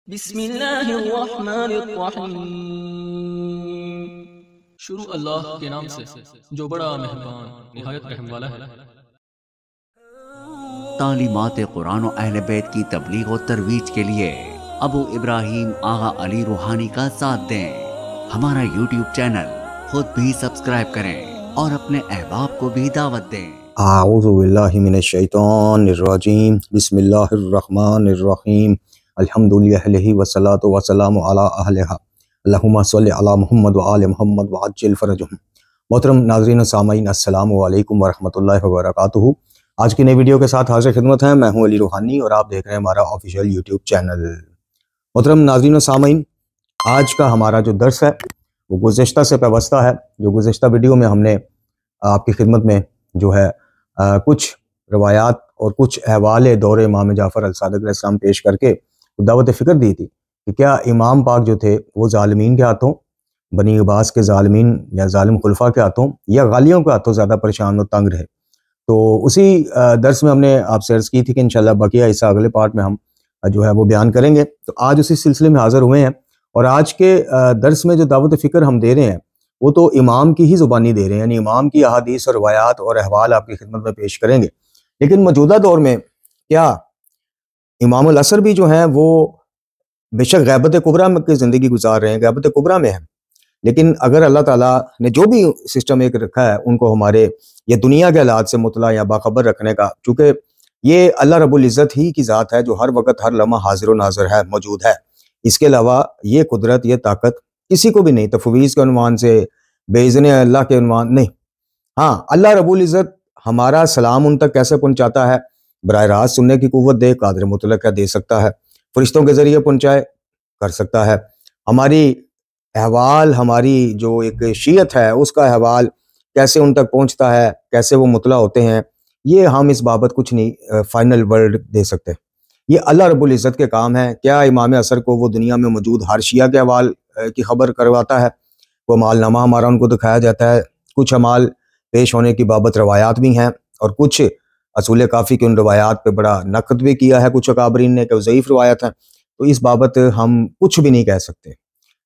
बिस्मिल्लाहिर्रहमानिर्रहीम। शुरू अल्लाह के नाम से जो बड़ा मेहरबान निहायत रहम वाला है। तालीमात कुरान और अहले बैत की तबलीग और तरवीज के लिए अबू इब्राहिम आगा अली रूहानी का साथ दें। हमारा यूट्यूब चैनल खुद भी सब्सक्राइब करें और अपने अहबाब को भी दावत दें। आऊज़ु बिल्लाहि मिनश शैतानिर रजीम। बिस्मिल्लाहिर्रहमानिर रहीम। अल्हम्दुलिल्लाहि वस्सलातु वस्सलामु अला अहलिहा। अल्लाहुम्मा सल्लि अला मुहम्मद व आलि मुहम्मद व अज्जिल फरजहुम। मोहतरम नाज़रीन सामीन, अस्सलामु अलैकुम व रहमतुल्लाहि व बरकातुहू। आज की नई वीडियो के साथ हाजिर खिदमत है। मैं हूं अली रूहानी और आप देख रहे हैं हमारा ऑफिशियल यूट्यूब चैनल। मोहतरम नाज़रीन सामीन, आज का हमारा जो दर्स है वो गुज़िश्ता से पेवस्ता है। जो गुज़िश्ता वीडियो में हमने आपकी खिदमत में जो है कुछ रवायात और कुछ अहवाल दौरे इमाम जाफ़र अल-सादिक़ अलैहिस्सलाम पेश करके दावत फ़िक्र दी थी कि क्या इमाम पाक जो थे वो ज़ालिमीन के हाथों, बनी अब्बास के ज़ालिमीन या ज़ालिम खुलफा के हाथों या गालियों के हाथों ज़्यादा परेशान और तंग रहे। तो उसी दर्स में हमने आपसे अर्ज़ की थी कि इंशाअल्लाह बकिया हिस्सा अगले पार्ट में हम जो है वो बयान करेंगे। तो आज उसी सिलसिले में हाज़िर हुए हैं और आज के दर्स में जो दावत फ़िक्र हम दे रहे हैं वो तो इमाम की ही ज़ुबानी दे रहे हैं, यानी इमाम की अहादीस और रवायात और अहवाल आपकी खिदमत में पेश करेंगे। लेकिन मौजूदा दौर में क्या इमाम अल असर भी जो हैं वो बेशक गैबत कुबरा में की ज़िंदगी गुजार रहे हैं, गैबत कुबरा में है, लेकिन अगर अल्लाह ताला ने जो भी सिस्टम एक रखा है उनको हमारे ये दुनिया के हालात से मुतला या बाखबर रखने का, चूँकि ये अल्लाह रब्बुल इज़्ज़त ही की ज़ात है जो हर वक्त हर लम्हा हाजिर व नाज़िर है, मौजूद है। इसके अलावा ये कुदरत, ये ताकत किसी को भी नहीं, तफवीज़ के उन्वान से, बेइज़्ने अल्लाह के उन्वान नहीं। हाँ, अल्लाह रब्बुल इज़्ज़त हमारा सलाम उन तक कैसे पहुँचाता है, बराह रास्त सुनने की कुव्वत दे, कादिर मुतलक दे सकता है, फरिश्तों के ज़रिए पहुँचाए कर सकता है। हमारी अहवाल, हमारी जो एक शीयत है उसका अहवाल कैसे उन तक पहुँचता है, कैसे वो मुतला होते हैं, ये हम इस बाबत कुछ नहीं फाइनल वर्ड दे सकते। ये अल्लाह रब्बुल इज़्ज़त के काम है। क्या इमाम असर को वो दुनिया में मौजूद हर शिया के अहवाल की खबर करवाता है? वो मालनामा हमारा उनको दिखाया जाता है। कुछ अमाल पेश होने की बाबत रवायात भी हैं और कुछ असूल काफ़ी के उन रवायात पे बड़ा नक़द भी किया है कुछ अकाबरीन ने कि वो ज़ईफ़ रवायत है। तो इस बाबत हम कुछ भी नहीं कह सकते।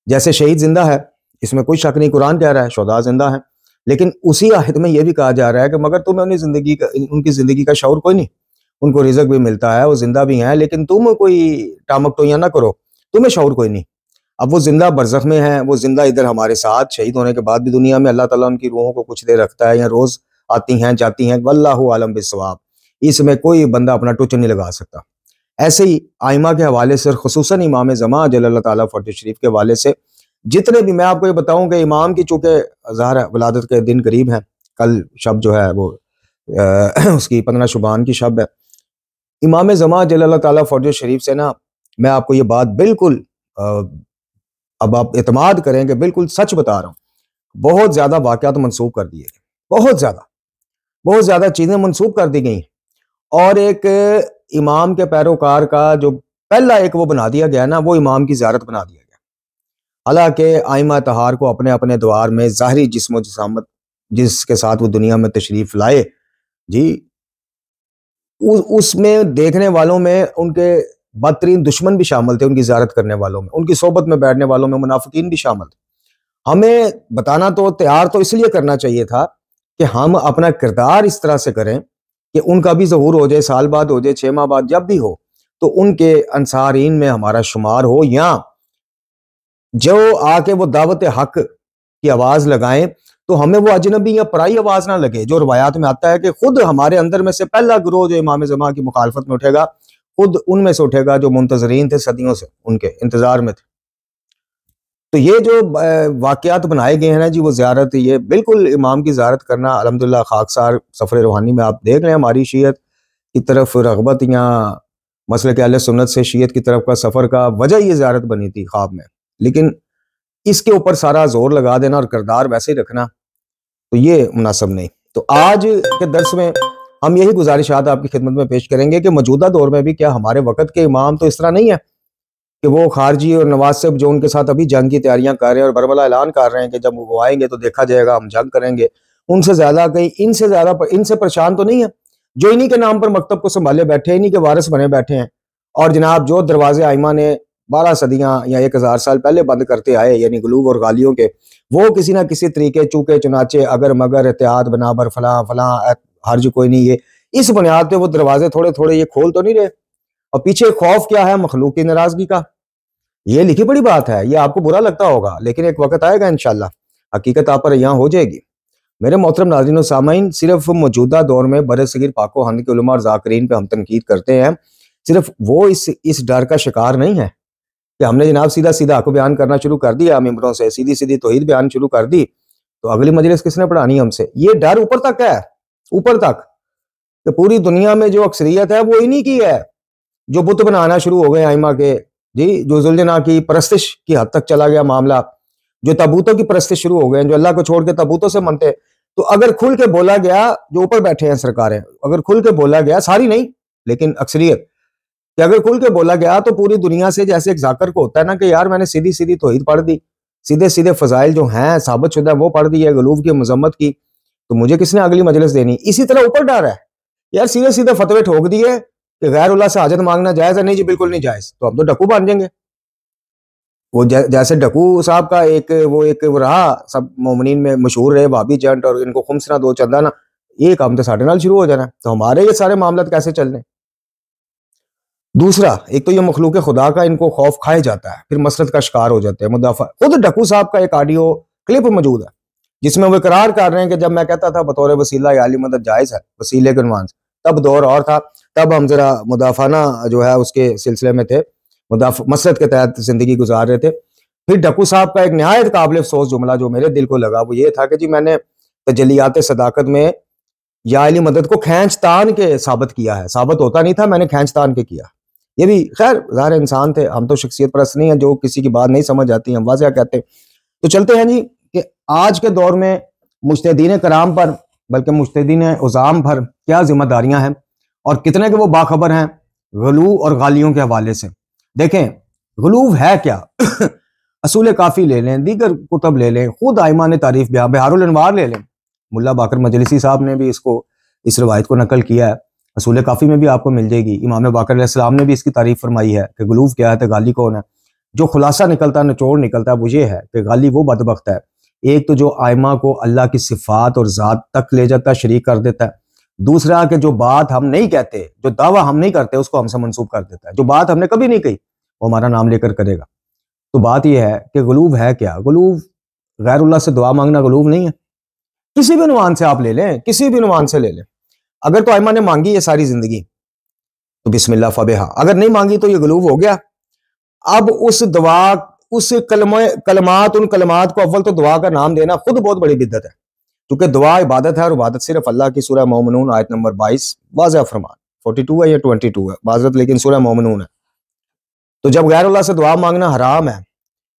जैसे शहीद जिंदा है, इसमें कोई शक नहीं, कुरान कह रहा है शुहदा जिंदा है, लेकिन उसी आयत में यह भी कहा जा रहा है कि मगर तुम्हें उनकी ज़िंदगी का शऊर कोई नहीं, उनको रिज़्क भी मिलता है, वो जिंदा भी हैं, लेकिन तुम कोई टामक टोइयां ना करो, तुम्हें शऊर कोई नहीं। अब वो जिंदा बरज़ख में है, वो जिंदा इधर हमारे साथ, शहीद होने के बाद भी दुनिया में अल्लाह ताला उनकी रूहों को कुछ देर रखता है या रोज़ आती हैं जाती हैं, वल्लाहु आलम बिस्सवाब। इसमें कोई बंदा अपना टुच नहीं लगा सकता। ऐसे ही आइमा के हवाले से, खुसूसन इमाम ज़मा अजल ताला फर्ज शरीफ के हवाले से जितने भी, मैं आपको ये बताऊं कि इमाम की चूँकि ज़ाहिर है वलादत के दिन करीब हैं, कल शब जो है वो उसकी 15 शुबान की शब है। इमाम ज़मा अजल ताला फर्ज शरीफ से ना मैं आपको ये बात बिल्कुल अब आप एतमाद करें कि बिल्कुल सच बता रहा हूँ, बहुत ज़्यादा वाक़यात मनसूब कर दिए गए, बहुत ज़्यादा चीज़ें मनसूब कर दी गई और एक इमाम के पैरोकार का जो पहला एक वो बना दिया गया ना, वो इमाम की ज़ियारत बना दिया गया। हालांकि आइमा तहार को अपने अपने द्वार में ज़ाहिरी जिस्म जिसामत जिसके साथ वो दुनिया में तशरीफ़ लाए जी, उसमें देखने वालों में उनके बदतरीन दुश्मन भी शामिल थे, उनकी ज़ियारत करने वालों में, उनकी सोबत में बैठने वालों में मुनाफिकीन भी शामिल थे। हमें बताना तो तैयार तो इसलिए करना चाहिए था कि हम अपना किरदार इस तरह से करें कि उनका भी ज़हूर हो जाए, साल बाद हो जाए, 6 माह बाद, जब भी हो, तो उनके अंसारीन में हमारा शुमार हो, या जो आके वो दावत हक की आवाज़ लगाएं तो हमें वो अजनबी या पराई आवाज़ ना लगे। जो रवायात में आता है कि खुद हमारे अंदर में से पहला गिरोह जो इमाम ज़मा की मुखालफत में उठेगा, खुद उनमें से उठेगा जो मुंतज़रीन थे, सदियों से उनके इंतज़ार में थे। तो ये जो वाक़यात बनाए गए हैं ना जी, वो ज़ियारत, ये बिल्कुल इमाम की ज़ियारत करना अल्हम्दुलिल्लाह खाकसार सफ़र रूहानी में आप देख लें, हमारी शीयत की तरफ रग़बत या मसलक अहले सुन्नत से शीयत की तरफ का सफ़र का वजह ये ज़ियारत बनी थी ख्वाब में। लेकिन इसके ऊपर सारा जोर लगा देना और किरदार वैसे ही रखना, तो ये मुनासिब नहीं। तो आज के दर्स में हम यही गुजारिशात आपकी खिदमत में पेश करेंगे कि मौजूदा दौर में भी क्या हमारे वक़्त के इमाम तो इस तरह नहीं है कि वो खारजी और नवाज साहब जो उनके साथ अभी जंग की तैयारियां कर रहे हैं और बरबला ऐलान कर रहे हैं कि जब वो आएंगे तो देखा जाएगा, हम जंग करेंगे, उनसे ज़्यादा कहीं इनसे ज़्यादा इनसे परेशान तो नहीं है, जो इन्हीं के नाम पर मकतब को संभाले बैठे हैं, इन्हीं के वारिस बने बैठे हैं। और जनाब जो दरवाजे आइमा ने 12 सदियां या 1000 साल पहले बंद करते आए, यानी गुलूब और गालियों के, वो किसी ना किसी तरीके चूके चुनाचे अगर मगर एहतियात बनाबर फलां फलां हर्ज कोई नहीं, ये इस बुनियाद पे वो दरवाजे थोड़े थोड़े ये खोल तो नहीं रहे। और पीछे खौफ क्या है? मखलूक की नाराजगी का। ये लिखी बड़ी बात है, ये आपको बुरा लगता होगा, लेकिन एक वक्त आएगा इंशाल्लाह हकीकत आप पर यहाँ हो जाएगी। मेरे मोहतरम नाज़रीन और सामाइन, सिर्फ मौजूदा दौर में बरसगीर पाको हिंद के उलमा और ज़ाकिरीन पे हम तनकीद करते हैं, सिर्फ वो इस डर का शिकार नहीं है कि हमने जनाब सीधा सीधा हक बयान करना शुरू कर दिया, मिंबरों से सीधी सीधी तौहीद बयान शुरू कर दी, तो अगली मजलिस किसने पढ़ानी हमसे? ये डर ऊपर तक है, ऊपर तक कि पूरी दुनिया में जो अक्सरियत है वो इन्हीं की है, जो बुत बनाना शुरू हो गए आइमा के जी, जो जुल्जना की परस्तिश की हद तक चला गया मामला, जो तबूतों की परस्तिश शुरू हो गए, जो अल्लाह को छोड़ के तबूतों से मनते। तो अगर खुल के बोला गया, जो ऊपर बैठे हैं सरकारें, अगर खुल के बोला गया, सारी नहीं लेकिन अक्सरियत, कि अगर खुल के बोला गया तो पूरी दुनिया से जैसे एक जाकर को होता है ना कि यार मैंने सीधी सीधी तौहीद पढ़ दी, सीधे सीधे फजाइल जो हैं साबित शुदा वो पढ़ दी है, गलूब की मजम्मत की, तो मुझे किसने अगली मजलिस देनी? इसी तरह ऊपर डर है यार, सीधे सीधे फतवे ठोक दिए कि गैरुल्लाह से हाजत मांगना जायज है, नहीं जी बिल्कुल नहीं जायज, तो हम तो डकू बन जाएंगे। वो जैसे डकू साहब का एक वो रहा, सब मोमिनीन में मशहूर रहे भाभी जंट, और इनको खुमसना दो चंदा ना, ये काम तो साढ़े नाल शुरू हो जाना, तो हमारे ये सारे मामला कैसे चलने? दूसरा, एक तो ये मखलूक खुदा का इनको खौफ खाए जाता है, फिर मसरत का शिकार हो जाते हैं मुदाफा। खुद डकू साहब का एक ऑडियो क्लिप मौजूद है जिसमें वो इकरार कर रहे हैं कि जब मैं कहता था बतौर वसीला या आली मदद जायज़ है, वसीले के उन्वान से, तब दौर और था, तब हम जरा मुदाफाना जो है उसके सिलसिले में थे, मसरत के तहत जिंदगी गुजार रहे थे। फिर डकू साहब का एक नहायत काबिल अफसोस जुमला जो मेरे दिल को लगा वो ये था कि जी मैंने तजलियात सदाकत में या अली मदद को खींच तान के साबित किया है, साबित होता नहीं था, मैंने खींच तान के किया। ये भी खैर ज़ाहिर इंसान थे, हम तो शख्सियत परस्त नहीं है, जो किसी की बात नहीं समझ आती हम वाज़ह कहते हैं। तो चलते हैं जी कि आज के दौर में मुज्तहिदीन कराम पर, बल्कि मुज्तहिदीन उज़ाम पर क्या जिम्मेदारियां हैं और कितने के वो बाखबर हैं गलू और गालियों के हवाले से। देखें गलूब है क्या? असूल काफ़ी ले लें, दीगर कुतब ले लें, खुद आइमा ने तारीफ बिहारुल अनवार ले लें, मुल्ला बाकर मजलिसी साहब ने भी इस रवायत को नकल किया है, असूल काफ़ी में भी आपको मिल जाएगी। इमाम बाकर अलैहिस्सलाम ने भी इसकी तारीफ फरमाई है कि गलूब क्या है, तो गाली कौन है। जो खुलासा निकलता है, निचोड़ निकलता है, वो ये है कि गाली वो बदबख्त है, एक तो जो आइमा को अल्लाह की सिफात और ज़ात तक ले जाता है, शरीक कर देता है। दूसरा कि जो बात हम नहीं कहते, जो दावा हम नहीं करते, उसको हमसे मंसूब कर देता है। जो बात हमने कभी नहीं कही वो हमारा नाम लेकर करेगा। तो बात यह है कि गलूब है क्या? गलूब गैरुल्लाह से दुआ मांगना गलूब नहीं है। किसी भी उन्वान से आप ले लें, किसी भी उन्वान से ले लें। अगर तो आइमा ने मांगी है सारी जिंदगी तो बिस्मिल्लाह फबेहा, अगर नहीं मांगी तो ये गलूब हो गया। अब उस दुआ, उस कलमात, उन कलमात को अव्वल तो दुआ का नाम देना खुद बहुत बड़ी बिद्दत है, क्योंकि दुआ इबादत है और इबादत सिर्फ अल्लाह की। सूरह मोमिनून आयत नंबर 22 वाज़ह फरमान, 42 है या 22 है बाज़त, लेकिन सूरह मोमिनून है। तो जब गैरुल्लाह से दुआ मांगना हराम है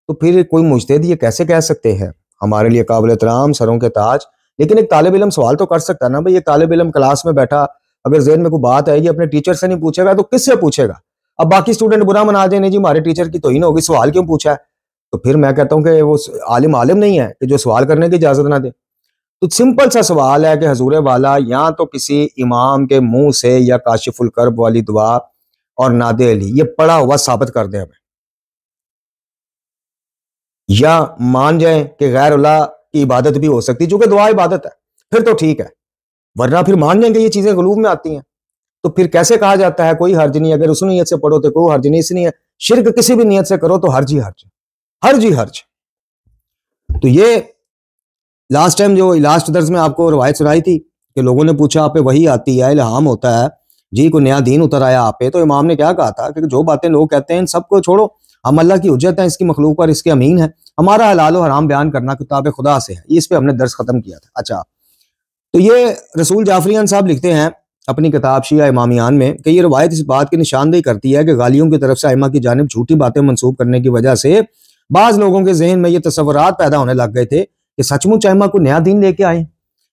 तो फिर कोई मुजतहिद ये कैसे कह सकते हैं हमारे लिए काबिल एहतराम, सरों के ताज। लेकिन एक तालिब इल्म सवाल तो कर सकता है ना भाई, एक तालिब इल्म क्लास में बैठा अगर ज़हन में कोई बात आएगी अपने टीचर से नहीं पूछेगा तो किससे पूछेगा? अब बाकी स्टूडेंट बुरा मना जाए, नहीं जी हमारे टीचर की तौहीन होगी, सवाल क्यों पूछा है? तो फिर मैं कहता हूं कि वो आलिम नहीं है कि जो सवाल करने की इजाजत ना दे। तो सिंपल सा सवाल है कि हजूर वाला या तो किसी इमाम के मुंह से या काशिफुल कर्ब वाली दुआ और नादे अली ये पढ़ा हुआ साबित कर दे हमें, या मान जाए कि गैरुल्लाह की इबादत भी हो सकती है, चूंकि दुआ इबादत है, फिर तो ठीक है, वरना फिर मान जाएंगे ये चीजें गलूब में आती हैं। तो फिर कैसे कहा जाता है कोई हर्ज नहीं, अगर उस नीयत से पढ़ो तो कोई हर्ज नहीं, इसलिए शिर्क किसी भी नीयत से करो तो हर्ज ही हर्ज, हर्ज ही हर्ज। तो ये लास्ट टाइम जो लास्ट दर्ज में आपको रवायत सुनाई थी कि लोगों ने पूछा आप पे वही आती है, इल्हाम होता है जी, को नया दीन उतर आया आप पे, तो इमाम ने क्या कहा था कि जो बातें लोग कहते हैं इन सबको छोड़ो, हम अल्लाह की हुज्जत है, इसकी मखलूक पर इसके अमीन है, हमारा हलाल और हराम बयान करना किताब खुदा से है। इस पे हमने दर्स खत्म किया था। अच्छा, तो ये रसूल जाफरियान साहब लिखते हैं अपनी किताब शिया इमामियान में कि ये रवायत इस बात की निशानदेही करती है कि गालियों की तरफ से आइमा की जानिब झूठी बातें मंसूब करने की वजह से बाज लोगों के जहन में ये तस्वुरात पैदा होने लग गए थे कि सचमुच आइमा को नया दीन लेके आए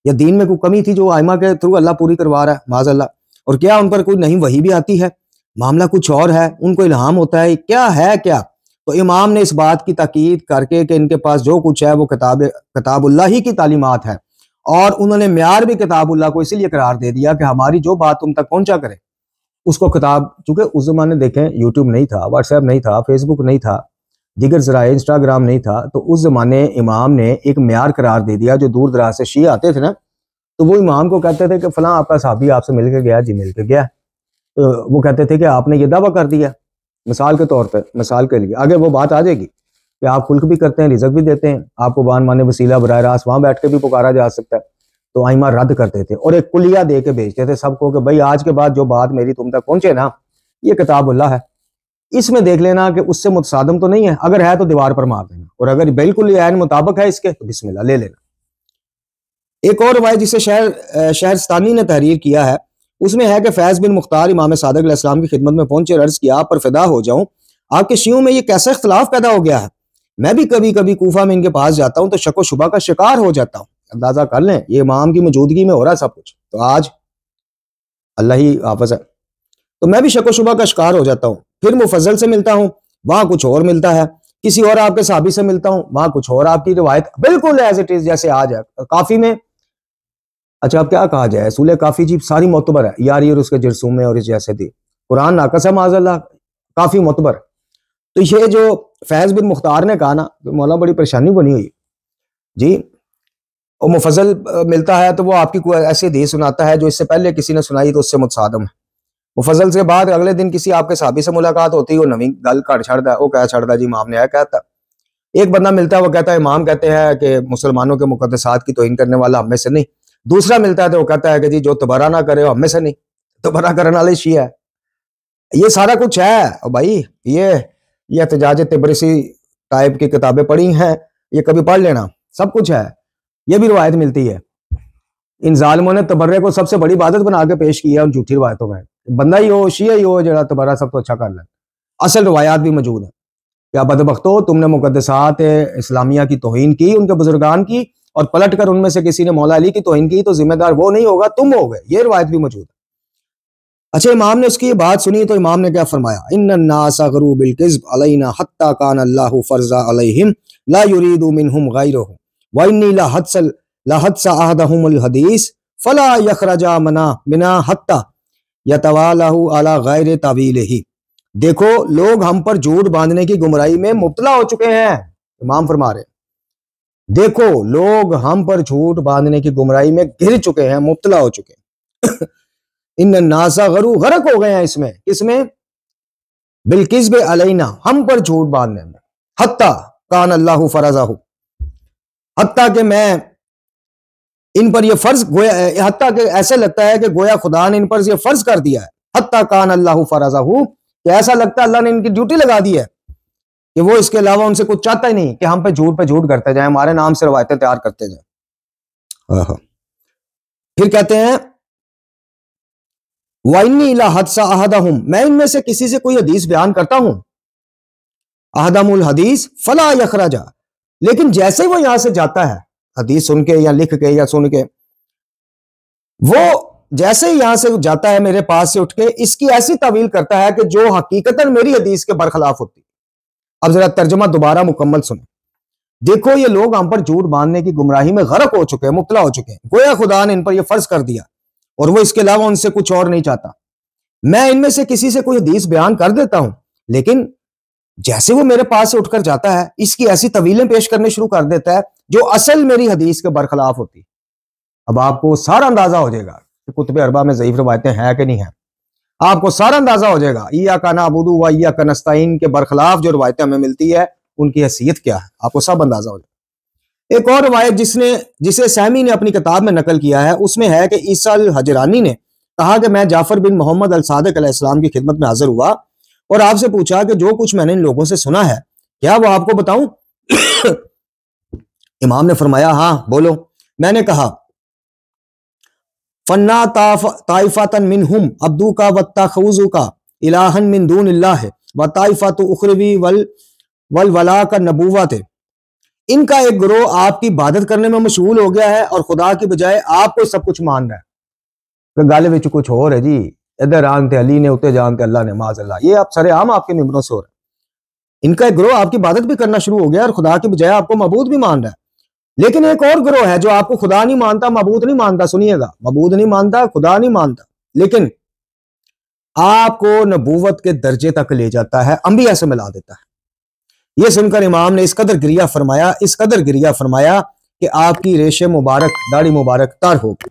या दीन में कोई कमी थी जो आइमा के थ्रू अल्लाह पूरी करवा रहा है माज़अल्लाह, और क्या उन पर कोई नहीं वही भी आती है, मामला कुछ और है, उनको इल्हाम होता है, क्या है क्या। तो इमाम ने इस बात की ताकीद करके कि इनके पास जो कुछ है वो किताबुल्लाह ही की तालीमात है, और उन्होंने म्यार भी किताबुल्लाह को इसीलिए करार दे दिया कि हमारी जो बात तुम तक पहुंचा करे, उसको किताब, चूंकि उस जमाने देखें यूट्यूब नहीं था, व्हाट्सएप नहीं था, फेसबुक नहीं था, दीगर ज़राए इंस्टाग्राम नहीं था, तो उस जमाने इमाम ने एक म्यार करार दे दिया। जो दूर दराज से शी आते थे ना, तो वो इमाम को कहते थे कि फलां आपका साहबी आपसे मिल के गया जी, मिल के गया। तो वो कहते थे कि आपने ये दावा कर दिया, मिसाल के तौर पर, मिसाल के लिए आगे वो बात आ जाएगी कि आप खुल्क भी करते हैं, रिजक भी देते हैं, आपको बान माने वसीला बराह रास्त वहां बैठ के भी पुकारा जा सकता है। तो आइमा रद्द करते थे और एक कुलिया दे के भेजते थे सबको कि भाई आज के बाद जो बात मेरी तुम तक पहुंचे ना, ये किताबुल्लाह है, इसमें देख लेना कि उससे मुतसादम तो नहीं है, अगर है तो दीवार पर मार देना, और अगर बिल्कुल ऐन मुताबिक है इसके तो बिस्मिल्लाह ले लेना। एक और रवायत जिसे शहरस्तानी ने तहरीर किया है, उसमें है कि फैज बिन मुख्तार इमाम सादिक अलैहिस्सलाम की खिदमत में पहुंचे, अर्ज किया आप पर फिदा हो जाऊं, आपके शियों में ये कैसा इख्तलाफ पैदा हो गया है। मैं भी कभी कभी कूफा में इनके पास जाता हूं तो शक व शुबा का शिकार हो जाता हूं। अंदाजा कर लें ये इमाम की मौजूदगी में हो रहा है सब कुछ। तो आज अल्लाह ही हाफ़िज़ है, तो मैं भी शक व शुबा का शिकार हो जाता हूं। फिर मुफज्जल से मिलता हूं, वहां कुछ और मिलता है, किसी और आपके साहबी से मिलता हूं, वहां कुछ और आपकी रिवायत बिल्कुल एज इट इज जैसे आज है। काफी में, अच्छा अब क्या कहा जाए, सूले काफी जी सारी मोतबर है यार, ये और उसके जरसूमे और इस जैसे थी, कुरान नाकस है माज़अल्लाह, काफी मोतबर। तो ये जो फैज बिन मुख्तार ने कहा ना, तो मौला बड़ी परेशानी बनी हुई जी। और मुफज्जल मिलता है तो वो आपकी कोई ऐसी हदीस सुनाता है जो इससे पहले किसी ने सुनाई तो उससे मुतसादम है। मुफज्जल से बाद अगले दिन किसी आपके साहबी से मुलाकात होती है, वो नवी गल कट छड़ता है, वो कह छड़ता जी इमाम ने आया कहता। एक बंदा मिलता है, वो कहता है इमाम कहते हैं कि मुसलमानों के मुकद्दसात की तौहीन करने वाला हमें से नहीं। दूसरा मिलता है तो वो कहता है कि जी जो तबरा ना करे वो हमें से नहीं, तबरा करने वाले शिया है। ये सारा कुछ है और भाई, ये एहतजाज तिब्रिसी टाइप की किताबें पढ़ी हैं, ये कभी पढ़ लेना, सब कुछ है। ये भी रिवायत मिलती है, इन जालिमों ने तबर्रे को सबसे बड़ी इबादत बना के पेश किया उन झूठी रिवायतों में। बंदा ही हो, शिया ही हो, जरा तबर्रा सब तो अच्छा कर ले। असल रिवायात भी मौजूद है। क्या बदबख्तो, तुमने मुकद्दसात इस्लामिया की तौहीन की, उनके बुजुर्गान की, और पलट कर उनमें से किसी ने मौला अली की तौहीन की, तो जिम्मेदार वो नहीं होगा, तुम हो गए। ये रिवायत भी मौजूद है। अच्छा, इमाम ने उसकी बात सुनी तो इमाम ने क्या फरमाया, इन्नन्नासा गरू बिल किज़्ब अलैना हत्ता कान अल्लाहु फर्जा अलैहिम ला युरीदु मिनहुम गैरहु व इन्नी लहदसा अहदहुमुल हदीस फला यखरजा मिना हत्ता यतवालहु अला गैर तावीलिही। देखो लोग हम पर झूठ बांधने की गुमराही में मुब्तला हो चुके हैं। इमाम फरमा रहे, देखो लोग हम पर झूठ बांधने की गुमराही में घिर चुके हैं, मुब्तला हो चुके हैं। इन नासा गरू गरक हो गए हैं इसमें, किसमें, बिलकिज़्ब अलैना, हम पर झूठ बांधने में, हत्ता कान अल्लाहु फरज़हु, हत्ता के मैं इन पर यह फर्ज गोया, हत्ता के ऐसे लगता है कि गोया खुदा ने इन पर यह फर्ज कर दिया है। हत्ता कान अल्लाहु फरज़हु, कि ऐसा लगता है अल्लाह ने इनकी ड्यूटी लगा दी है कि वो इसके अलावा उनसे कुछ चाहता ही नहीं कि हम पे झूठ करते जाए, हमारे नाम से रवायतें तैयार करते जाए। फिर कहते हैं वाइन्नी ला हदसा अहदहुम, मैं इनमें से किसी से कोई हदीस बयान करता हूं, अहदमुल हदीस फला यखरजा, लेकिन जैसे वो यहां से जाता है हदीस सुन के या लिख के या सुन के, वो जैसे ही यहां से जाता है मेरे पास से उठ के इसकी ऐसी तावील करता है कि जो हकीकतन मेरी हदीस के बरखिलाफ होती। अब जरा तर्जुमा दोबारा मुकम्मल सुने। देखो ये लोग हम पर झूठ बांधने की गुमराही में गरक हो चुके हैं, मुब्तला हो चुके हैं, गोया खुदा ने इन पर यह फर्ज कर दिया और वो इसके अलावा उनसे कुछ और नहीं चाहता। मैं इनमें से किसी से कोई हदीस बयान कर देता हूं, लेकिन जैसे वो मेरे पास से उठकर जाता है इसकी ऐसी तवीलें पेश करने शुरू कर देता है जो असल मेरी हदीस के बरखिलाफ होती। अब आपको सारा अंदाजा हो जाएगा कि कुतुब अरबा में ज़ईफ रवायतें हैं कि नहीं है। आपको सारा अंदाजा हो जाएगा इय्याका नअबुदु व इय्याका नस्तईन के बरखिलाफ जो रवायतें हमें मिलती है उनकी हैसियत क्या है, आपको सब अंदाजा हो जाएगा। एक और रवायत जिसे सहमी ने अपनी किताब में नकल किया है, उसमें है कि ईसा अल हजरानी ने कहा कि मैं जाफर बिन मोहम्मद अल सादिक अलैहिस्सलाम की खिदमत में हाजिर हुआ और आपसे पूछा कि जो कुछ मैंने इन लोगों से सुना है क्या वो आपको बताऊं? इमाम ने फरमाया हाँ बोलो। मैंने कहा फन्ना ताइफातन मिनहुम अब्दू का वत्ताखुजु का इलाहन मिन दूनिल्लाह व ताइफातु उखरवी वल वला का नबूवत थे। इनका एक गिरोह आपकी इबादत करने में मशगूल हो गया है और खुदा की बजाय आपको सब कुछ मान रहा है। गल विच कुछ और है जी, इधर जानते अली ने उते जानते अल्लाह ने, माज़अल्लाह, ये आप सरेआम आपके मिंबरों से हो रहा है। इनका एक गिरोह आपकी इबादत भी करना शुरू हो गया और खुदा की बजाय आपको मबूद भी मान रहा है। लेकिन एक और गिरोह है जो आपको खुदा नहीं मानता, मबूद नहीं मानता। सुनिएगा, मबूद नहीं मानता, खुदा नहीं मानता, लेकिन आपको नबूवत के दर्जे तक ले जाता है, अंबिया से मिला देता है। यह सुनकर इमाम ने इस कदर गिरिया फरमाया कि आपकी रेशे मुबारक, दाढ़ी मुबारक तर हो गई।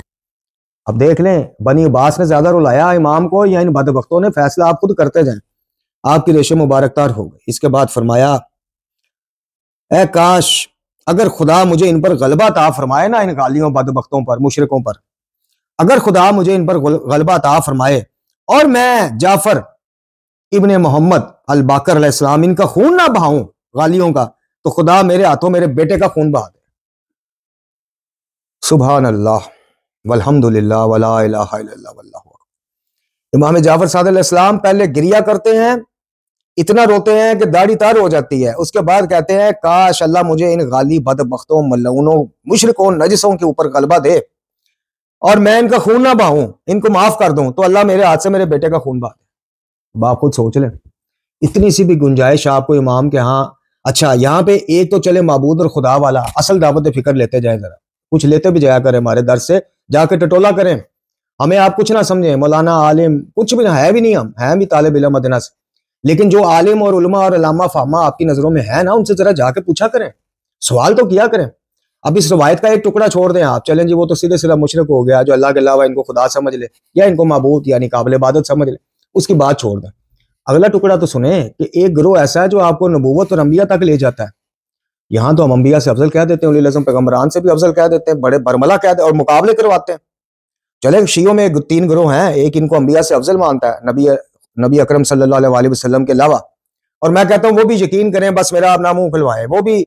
अब देख लें, बनी अब्बास ने ज्यादा रुलाया इमाम को या इन बदबख्तों ने? फैसला आप खुद करते जाएं। आपकी रेशे मुबारक तर हो गई। इसके बाद फरमाया, ए काश अगर खुदा मुझे इन पर गलबा ता फरमाए ना, इन गालियों बदबख्तों पर, मुशरिकों पर, अगर खुदा मुझे इन पर गलबा ता फरमाए और मैं जाफर इब्ने मोहम्मद अल बाकर अलैहिस्सलाम इनका खून ना बहाऊं गालियों का, तो खुदा मेरे हाथों मेरे बेटे का खून बहा दे। सुभान अल्लाह वल्हम्दुलिल्लाह वला इलाहा इल्लल्लाह वल्लाहु अकबर। इमाम जाफर सादिक अलैहिस्सलाम पहले गिरिया करते हैं, इतना रोते हैं कि दाढ़ी तार हो जाती है। उसके बाद कहते हैं, काश अल्लाह मुझे इन गाली बदबख्तों, मल्लूनों, मुशरिकों, नजिसों के ऊपर गलबा दे और मैं इनका खून ना बहाऊं, इनको माफ कर दूं, तो अल्लाह मेरे हाथ से मेरे बेटे का खून बहा दे। बाप खुद सोच लें, इतनी सी भी गुंजाइश आपको इमाम के यहाँ। अच्छा, यहाँ पे एक तो चले माबूद और खुदा वाला असल दावत फिक्र लेते जाए, जरा कुछ लेते भी जाया करें हमारे दर से, जाके टटोला करें, हमें आप कुछ ना समझें, मौलाना आलिम कुछ भी ना है, भी नहीं, हम हैं भी तालिब इल्म मदीना से, लेकिन जो आलिम और उलमा और अल्लामा फामा आपकी नजरों में है ना, उनसे जरा जाके पूछा करें, सवाल तो किया करें। अब इस रवायत का एक टुकड़ा छोड़ दें आप, चलें जी वो तो सीधे सीधा मुशरिक हो गया, जो अल्लाह के अलावा इनको खुदा समझ ले या इनको माबूद यानी काबिल इबादत समझ ले, उसकी बात छोड़ दें। अगला टुकड़ा तो सुने कि एक गिरोह ऐसा है जो आपको नबूवत और अंबिया तक ले जाता है। यहाँ तो हम अंबिया से अफजल कह देते हैं, उली अज़म पैगम्बरान से भी अफजल कह देते हैं, बड़े बरमला कह देते हैं और मुकाबले करवाते हैं। चले, शियों में 3 गिरोह हैं, एक इनको अंबिया से अफजल मानता है नबी अकरम सल्लल्लाहु अलैहि वसल्लम के अलावा, और मैं कहता हूँ वो भी यकीन करें, बस मेरा अपना मुंह खुलवाए, वो भी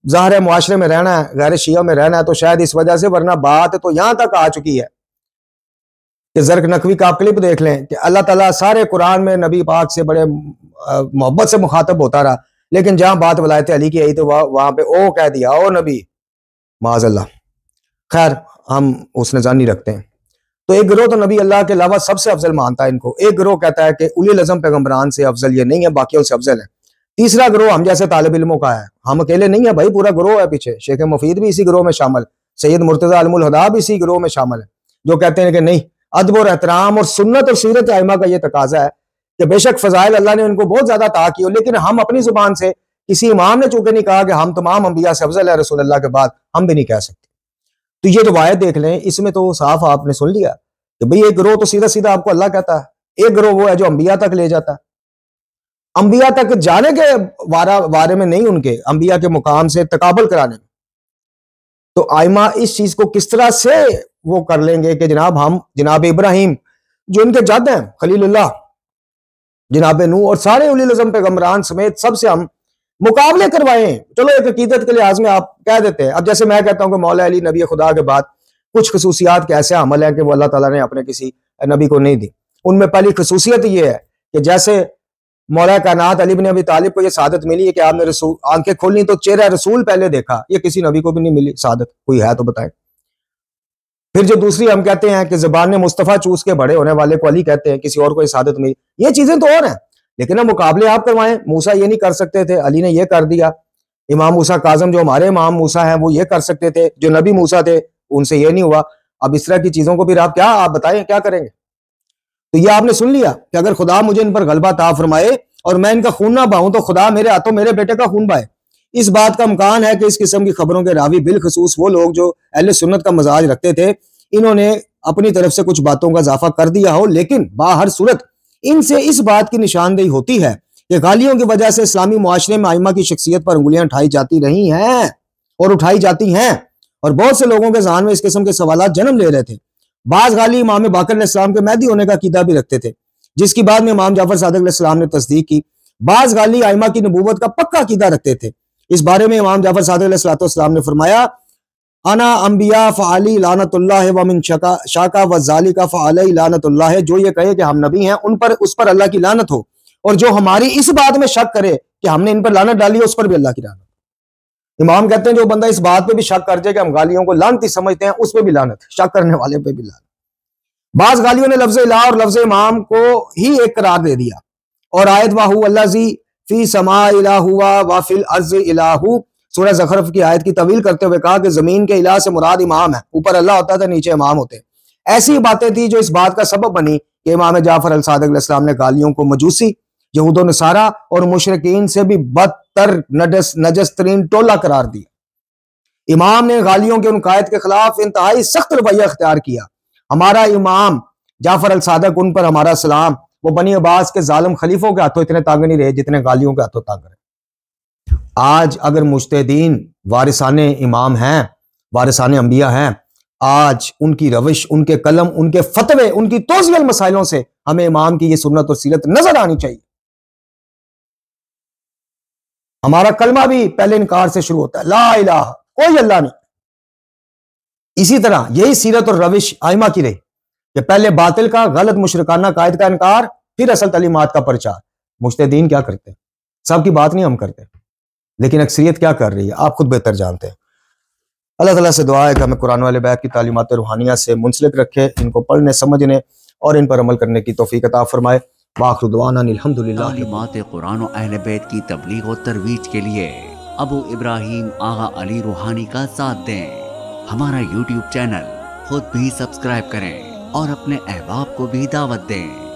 ज़ाहिर है मुआशरे में रहना है, गैर शिया में रहना है, तो शायद इस वजह से, वरना बात तो यहां तक आ चुकी है कि जर्क नकवी का आप क्लिप देख लें कि अल्लाह ताला सारे कुरान में नबी पाक से बड़े मोहब्बत से मुखातब होता रहा, लेकिन जहां बात वलायत अली की आई तो वहां पे ओ कह दिया, ओ नबी, माज़अल्लाह। खैर, हम उसने जान नहीं रखते हैं। तो एक गिरोह तो नबी अल्लाह के अलावा सबसे अफजल मानता है इनको, एक गिरोह कहता है कि उली अज़म पैगम्बरान से अफजल ये नहीं है, बाकियों से अफजल है। तीसरा गिरोह हम जैसे तालिब इल्मों का है, हम अकेले नहीं है भाई, पूरा गिरोह है पीछे, शेख मुफीद भी इसी गिरोह में शामिल, सैयद मुर्तज़ा अलमुल हुदा भी इसी गिरोह में शामिल है, जो कहते हैं कि नहीं, अदब और एहतराम और सुन्नत और सीरत आइमा का ये तकाजा है कि बेशक फजाइल अल्लाह ने उनको बहुत ज्यादा अता किए, लेकिन हम अपनी जुबान से, किसी इमाम ने चूंकि नहीं कहा कि हम तमाम अंबिया से अफजल है रसूल अल्लाह के बाद, हम भी नहीं कह सकते। तो ये रिवायत देख लें, इसमें तो साफ आपने सुन लिया कि भाई एक गिरोह तो सीधा सीधा आपको अल्लाह कहता है, एक गिरोह वो है जो अंबिया तक ले जाता है। अंबिया तक जाने के बारे में नहीं, उनके अंबिया के मुकाम से तकाबल कराने में। तो आइमा इस चीज को किस तरह से वो कर लेंगे कि जनाब हम जनाब इब्राहिम जो इनके जद हैं, खलीलुल्लाह, जनाब नूह और सारे उली अज़म पैगम्बरान समेत सबसे हम मुकाबले करवाएं। चलो एक अकीदत के लिहाज में आप कह देते हैं। अब जैसे मैं कहता हूं कि मौला अली नबी खुदा के बाद कुछ खसूसियात के ऐसे अमल है कि वो अल्लाह ताला ने अपने किसी नबी को नहीं दी। उनमें पहली खसूसियत ये है कि जैसे मौला कायनात अली बिन अबी तालिब को ये सादत मिली है कि आपने रसूल आंखें खोलनी तो चेहरा रसूल पहले देखा, ये किसी नबी को भी नहीं मिली सादत, कोई है तो बताएं। फिर जो दूसरी हम कहते हैं कि ज़बान ने मुस्तफ़ा चूस के बड़े होने वाले को अली कहते हैं, किसी और को सादत मिली, ये चीजें तो और हैं, लेकिन हम मुकाबले आप करवाएं। मूसा ये नहीं कर सकते थे, अली ने ये कर दिया। इमाम मूसा काज़म जो हमारे इमाम मूसा हैं वो ये कर सकते थे, जो नबी मूसा थे उनसे ये नहीं हुआ। अब इस तरह की चीजों को फिर आप बताएं क्या करेंगे। तो ये आपने सुन लिया कि अगर खुदा मुझे इन पर गलबा ता फरमाए और मैं इनका खून ना बहाऊं तो खुदा मेरे हाथों मेरे बेटे का खून बहाए। इस बात का इम्कान है कि इस किस्म की खबरों के रावी बिलखसूस वो लोग जो अहले सुन्नत का मजाज रखते थे, इन्होंने अपनी तरफ से कुछ बातों का इजाफा कर दिया हो, लेकिन बाहर सूरत इनसे इस बात की निशानदेही होती है कि गालियों की वजह से इस्लामी मुआशरे में आइमा की शख्सियत पर उंगलियां उठाई जाती रही हैं और उठाई जाती हैं, और बहुत से लोगों के ज़हन में इस किस्म के सवाल जन्म ले रहे थे। बाज गाली इमाम बाकर अलैहिस्सलाम के महदी होने का अकीदा भी रखते थे, जिसकी बाद में इमाम जाफर सादिक अलैहिस्सलाम ने तस्दीक की। बाज गाली आइमा की नबूवत का पक्का अकीदा रखते थे। इस बारे में इमाम जाफर सादिक अलैहिस्सलाम ने फरमाया, अना अंबिया फ़अली लानतुल्लाह व मिन शाका व ज़ालिका फ़अलैहि लानतुल्लाह, जो ये कहे कि हम नबी हैं उन पर उस पर अल्लाह की लानत हो, और जो हमारी इस बात में शक करे कि हमने इन पर लानत डाली है उस पर भी अल्लाह की लानत। इमाम कहते हैं जो बंदा इस बात पे भी शक कर जाए कि हम गालियों को लानती समझते हैं, उस पर भी लानत, शक करने वाले पे भी लानत। बाज गालियों ने लफ्ज़ इलाह और लफ्ज़ इमाम को ही एक करार दे दिया, और आयत वाहू अल्लाज़ी फी समा इलाहु व फिल अर्ज़ इलाहु, सूरह ज़खरफ की आयत की तवील करते हुए कहा कि जमीन के इलाह से मुराद इमाम है। ऊपर अल्लाह होता था, नीचे इमाम होते। ऐसी बातें थी जो इस बात का सबब बनी कि इमाम जाफर अल सादिक अलैहिस्सलाम ने गालियों को मजूसी, यहूद नसारा और मुशरिकीन से भी बदतर नजस तरीन टोला करार दिया। इमाम ने गालियों के उन कायद के खिलाफ इंतहाई सख्त रवैया अख्तियार किया। हमारा इमाम जाफर अल सादिक, उन पर हमारा सलाम, वो बनी अब्बास के जालिम खलीफों के हाथों इतने तांग नहीं रहे जितने गालियों के हाथों तांग रहे। आज अगर मुज्तहिदीन वारिसाने इमाम हैं, वारिसाने अंबिया हैं, आज उनकी रविश, उनके कलम, उनके फतवे, उनकी तौज़ीअल मसाइलों से हमें इमाम की ये सुन्नत और सीरत नजर आनी चाहिए। हमारा कलमा भी पहले इनकार से शुरू होता है, ला इलाहा, कोई अल्लाह नहीं। इसी तरह यही सीरत और रविश आइमा की रही कि पहले बातिल का, गलत मुशरिकाना कायद का इनकार, फिर असल तालीमात का प्रचार। मुज्तहिदीन क्या करते हैं? सबकी बात नहीं हम करते, लेकिन अक्सरियत क्या कर रही है आप खुद बेहतर जानते हैं। अल्लाह ताला से दुआ है कि हमें कुरान वाले बैत की तालीमात रूहानिया से मुंसलिक रखे, इनको पढ़ने, समझने और इन पर अमल करने की तौफीक अता फरमाए। वाखिर दुआना अल्हम्दुलिल्लाह। तालीमात कुरान और अहले बैत की तबलीग और तरवीज के लिए अबू इब्राहिम आगा अली रूहानी का साथ दें। हमारा YouTube चैनल खुद भी सब्सक्राइब करें और अपने अहबाब को भी दावत दें।